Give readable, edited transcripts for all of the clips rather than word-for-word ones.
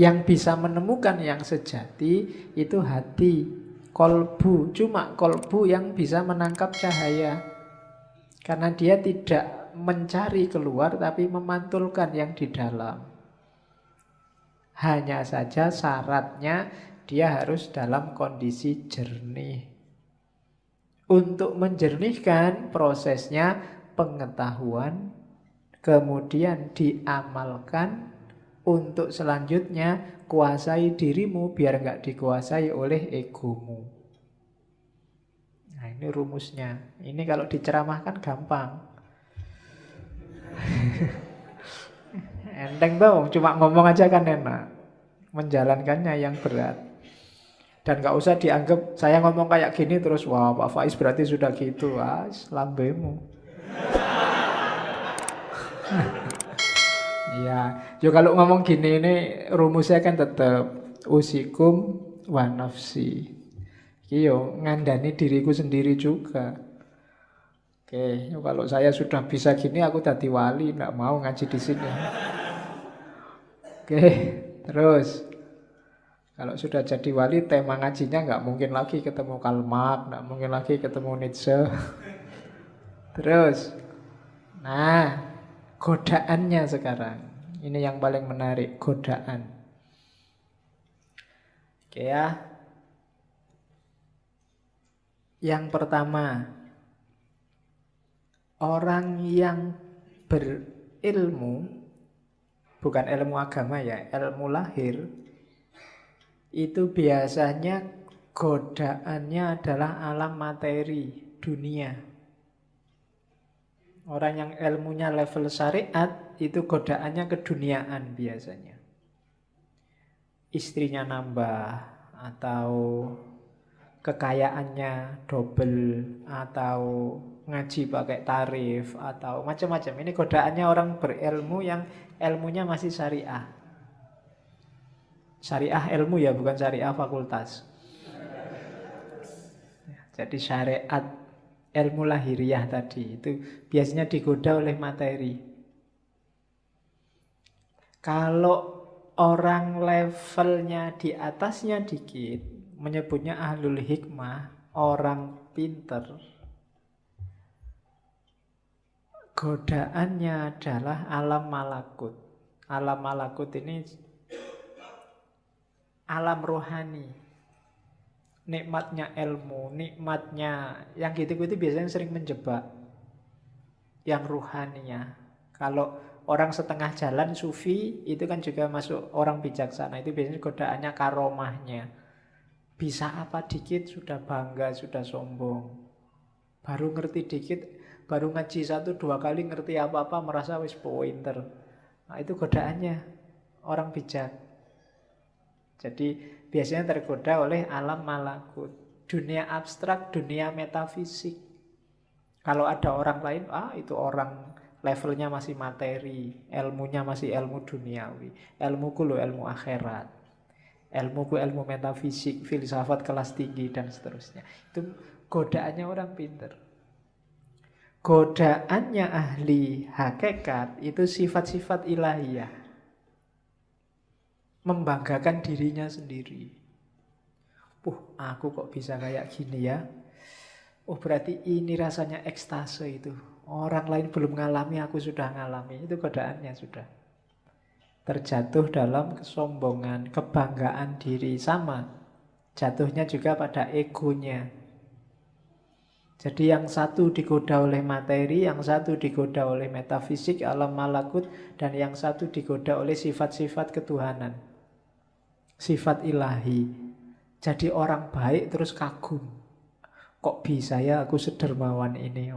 Yang bisa menemukan yang sejati itu hati, kolbu. Cuma kolbu yang bisa menangkap cahaya. Karena dia tidak mencari keluar tapi memantulkan yang di dalam. Hanya saja syaratnya dia harus dalam kondisi jernih. Untuk menjernihkan prosesnya pengetahuan, kemudian diamalkan. Untuk selanjutnya kuasai dirimu biar nggak dikuasai oleh egomu. Nah ini rumusnya. Ini kalau diceramahkan gampang. Enteng dong, cuma ngomong aja kan enak. Menjalankannya yang berat. Dan gak usah dianggap saya ngomong kayak gini terus wah Pak Faiz berarti sudah gitu. Wah, lambemu. Iya, yo kalau ngomong gini ini rumusnya kan tetap usikum wa nafsi. Yo ngandani diriku sendiri juga. Oke, kalau saya sudah bisa gini aku tadi wali, nggak mau ngaji di sini. Oke, terus kalau sudah jadi wali tema ngajinya nggak mungkin lagi ketemu Karl Marx, nggak mungkin lagi ketemu Nietzsche. Terus, nah godaannya sekarang. Ini yang paling menarik, godaan. Oke ya. Yang pertama, orang yang berilmu, bukan ilmu agama ya, ilmu lahir, itu biasanya godaannya adalah alam materi, dunia. Orang yang ilmunya level syariat itu godaannya keduniaan biasanya. Istrinya nambah atau kekayaannya double atau ngaji pakai tarif atau macam-macam. Ini godaannya orang berilmu yang ilmunya masih syariah. Syariah ilmu ya, bukan syariah fakultas. Jadi syariat ilmu lahiriah tadi itu biasanya digoda oleh materi. Kalau orang levelnya di atasnya dikit, menyebutnya ahlul hikmah, orang pinter, godaannya adalah alam malakut. Alam malakut ini alam rohani. Nikmatnya ilmu, nikmatnya yang gitu-gitu biasanya sering menjebak. Yang ruhaninya. Kalau orang setengah jalan sufi itu kan juga masuk orang bijaksana. Itu biasanya godaannya karomahnya. Bisa apa dikit sudah bangga, sudah sombong. Baru ngerti dikit, baru ngaji 1-2 kali ngerti apa-apa merasa wis pointer. Nah itu godaannya orang bijak. Jadi biasanya tergoda oleh alam malakut, dunia abstrak, dunia metafisik. Kalau ada orang lain, itu orang levelnya masih materi, ilmunya masih ilmu duniawi. Ilmuku loh ilmu akhirat, ilmuku ilmu metafisik, filsafat kelas tinggi dan seterusnya. Itu godaannya orang pinter. Godaannya ahli hakikat itu sifat-sifat ilahiyah. Membanggakan dirinya sendiri. Aku kok bisa kayak gini ya. Berarti ini rasanya ekstase itu. Orang lain belum ngalami, aku sudah ngalami. Itu godaannya sudah. Terjatuh dalam kesombongan, kebanggaan diri. Sama. Jatuhnya juga pada egonya. Jadi yang satu digoda oleh materi, yang satu digoda oleh metafisik, alam malakut, dan yang satu digoda oleh sifat-sifat ketuhanan. Sifat ilahi. Jadi orang baik terus kagum. Kok bisa ya aku sedermawan ini?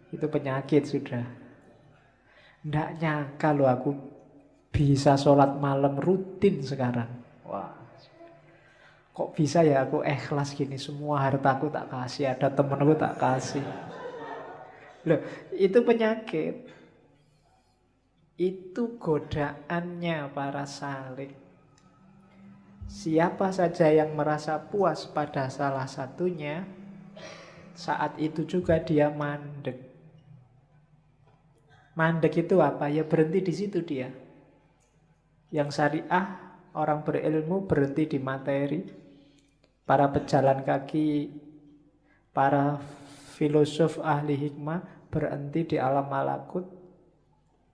Itu penyakit sudah. Nggak nyangka loh aku bisa sholat malam rutin sekarang. Wah. Kok bisa ya aku ikhlas gini, semua hartaku tak kasih, ada temenku tak kasih. Loh, itu penyakit. Itu godaannya para salik. Siapa saja yang merasa puas pada salah satunya, saat itu juga dia mandek. Mandek itu apa? Ya berhenti di situ dia. Yang syariah, orang berilmu berhenti di materi. Para pejalan kaki, para filosof ahli hikmah berhenti di alam malakut.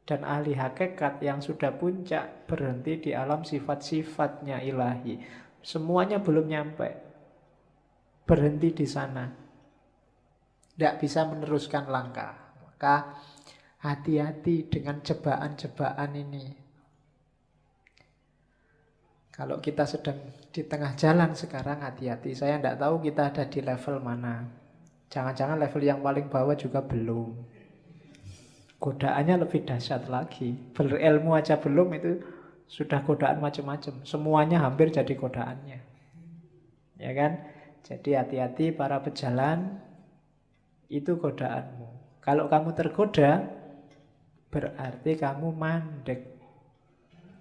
Dan ahli hakikat yang sudah puncak berhenti di alam sifat-sifatnya ilahi. Semuanya belum nyampe. Berhenti di sana. Tidak bisa meneruskan langkah. Maka hati-hati dengan jebakan-jebakan ini. Kalau kita sedang di tengah jalan sekarang, hati-hati. Saya tidak tahu kita ada di level mana. Jangan-jangan level yang paling bawah juga belum. Godaannya lebih dahsyat lagi. Berilmu aja belum, itu sudah godaan macam-macam. Semuanya hampir jadi godaannya. Ya kan? Jadi hati-hati para pejalan, itu godaanmu. Kalau kamu tergoda, berarti kamu mandek.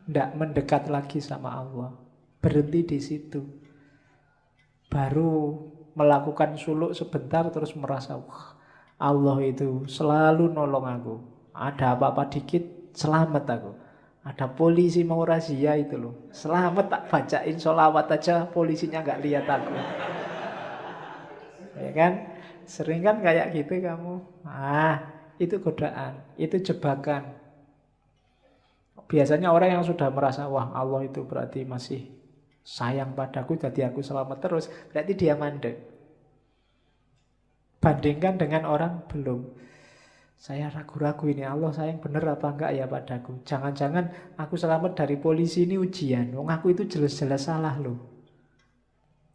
Tidak mendekat lagi sama Allah. Berhenti di situ. Baru melakukan suluk sebentar terus merasa, wah, Allah itu selalu nolong aku. Ada apa-apa dikit, selamat aku. Ada polisi mau razia itu loh. Selamat, tak bacain sholawat aja, polisinya nggak lihat aku. Ya kan? Sering kan kayak gitu kamu. Itu godaan, itu jebakan. Biasanya orang yang sudah merasa, wah Allah itu berarti masih sayang padaku, jadi aku selamat terus. Berarti dia mandek. Bandingkan dengan orang belum. Saya ragu-ragu ini, Allah sayang bener apa enggak ya padaku. Jangan-jangan aku selamat dari polisi ini ujian. Wong aku itu jelas-jelas salah loh.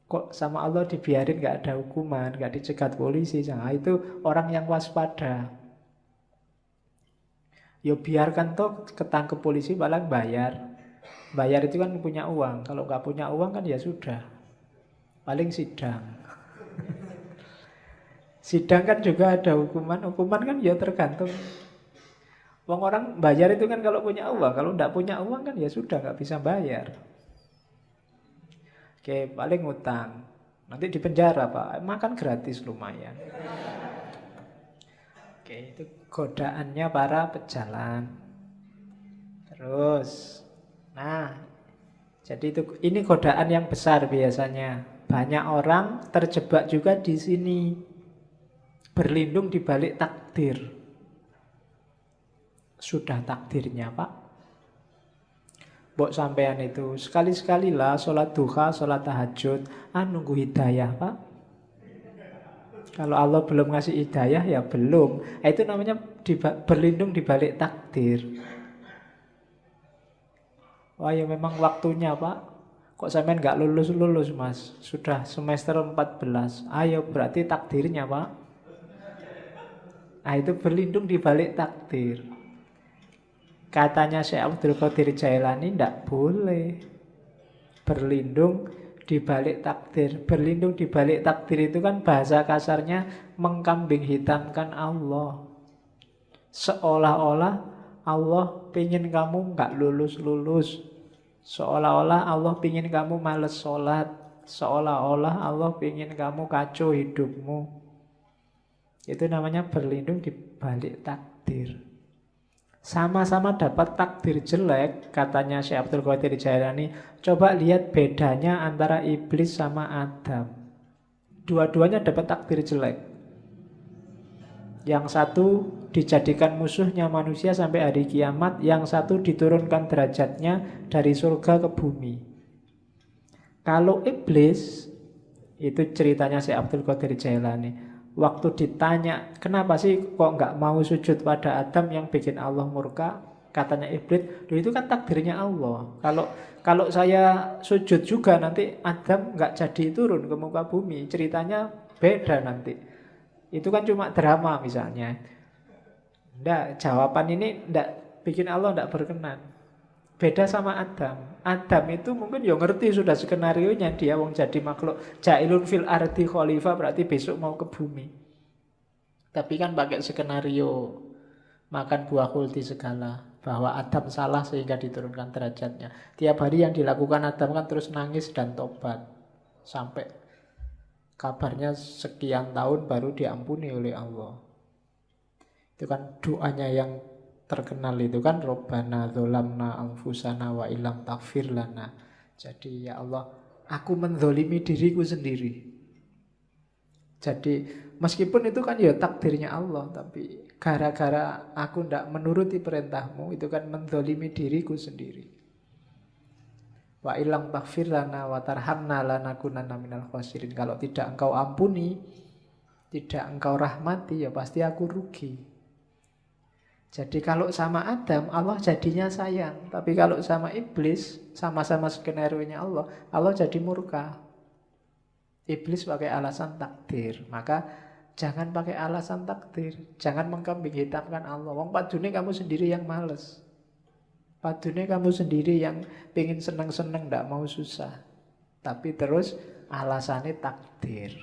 Kok sama Allah dibiarin gak ada hukuman, gak dicegat polisi. Nah, itu orang yang waspada. Ya biarkan toh ketangkep polisi paling bayar. Bayar itu kan punya uang. Kalau gak punya uang kan ya sudah. Paling sidang. Sidang kan juga ada hukuman. Hukuman kan ya tergantung. Orang bayar itu kan kalau punya uang. Kalau tidak punya uang kan ya sudah nggak bisa bayar. Oke, paling utang. Nanti di penjara Pak. Makan gratis lumayan. Oke, itu godaannya para pejalan. Terus, nah, jadi ini godaan yang besar biasanya. Banyak orang terjebak juga di sini. Berlindung di balik takdir. Sudah takdirnya Pak. Mbok sampean itu sekali-sekali lah sholat duha, sholat tahajud, nunggu hidayah Pak. Kalau Allah belum ngasih hidayah ya belum. Itu namanya berlindung di balik takdir. Wah ya memang waktunya Pak. Kok sampean nggak lulus-lulus Mas? Sudah semester 14. Ayo berarti takdirnya Pak. Nah itu berlindung di balik takdir. Katanya Syekh Abdul Qadir Jailani tidak boleh berlindung di balik takdir. Berlindung di balik takdir itu kan bahasa kasarnya mengkambing hitamkan Allah. Seolah-olah Allah pingin kamu nggak lulus-lulus. Seolah-olah Allah pingin kamu males sholat. Seolah-olah Allah pingin kamu kacau hidupmu. Itu namanya berlindung di balik takdir. Sama-sama dapat takdir jelek, katanya Syekh Abdul Qadir Jailani. Coba lihat bedanya antara iblis sama Adam. Dua-duanya dapat takdir jelek. Yang satu dijadikan musuhnya manusia sampai hari kiamat. Yang satu diturunkan derajatnya dari surga ke bumi. Kalau iblis, itu ceritanya Syekh Abdul Qadir Jailani. Waktu ditanya, kenapa sih kok nggak mau sujud pada Adam yang bikin Allah murka? Katanya iblis, itu kan takdirnya Allah. Kalau saya sujud juga nanti Adam nggak jadi turun ke muka bumi. Ceritanya beda nanti. Itu kan cuma drama misalnya. Nggak, jawaban ini nggak bikin Allah nggak berkenan. Beda sama Adam. Adam itu mungkin ya ngerti sudah skenarionya, dia wong jadi makhluk jailun fil ardi khalifah, berarti besok mau ke bumi. Tapi kan pakai skenario makan buah kulti segala, bahwa Adam salah sehingga diturunkan derajatnya. Tiap hari yang dilakukan Adam kan terus nangis dan tobat. Sampai kabarnya sekian tahun baru diampuni oleh Allah. Itu kan doanya yang terkenal itu kan, Robbana dzolamna anfusana wa illam taghfir lana. Jadi ya Allah, aku menzolimi diriku sendiri. Jadi meskipun itu kan ya takdirnya Allah, tapi gara-gara aku tidak menuruti perintahmu, itu kan menzolimi diriku sendiri. Wa illam taghfir lana wa tarhamna lanakunanna minal khasirin. Kalau tidak engkau ampuni, tidak engkau rahmati, ya pasti aku rugi. Jadi kalau sama Adam, Allah jadinya sayang. Tapi kalau sama iblis, sama-sama skenario-nya Allah, Allah jadi murka. Iblis pakai alasan takdir. Maka jangan pakai alasan takdir. Jangan mengkambing hitamkan Allah. Wong padune kamu sendiri yang males. Padune kamu sendiri yang pengen seneng-seneng, tidak mau susah. Tapi terus alasannya takdir.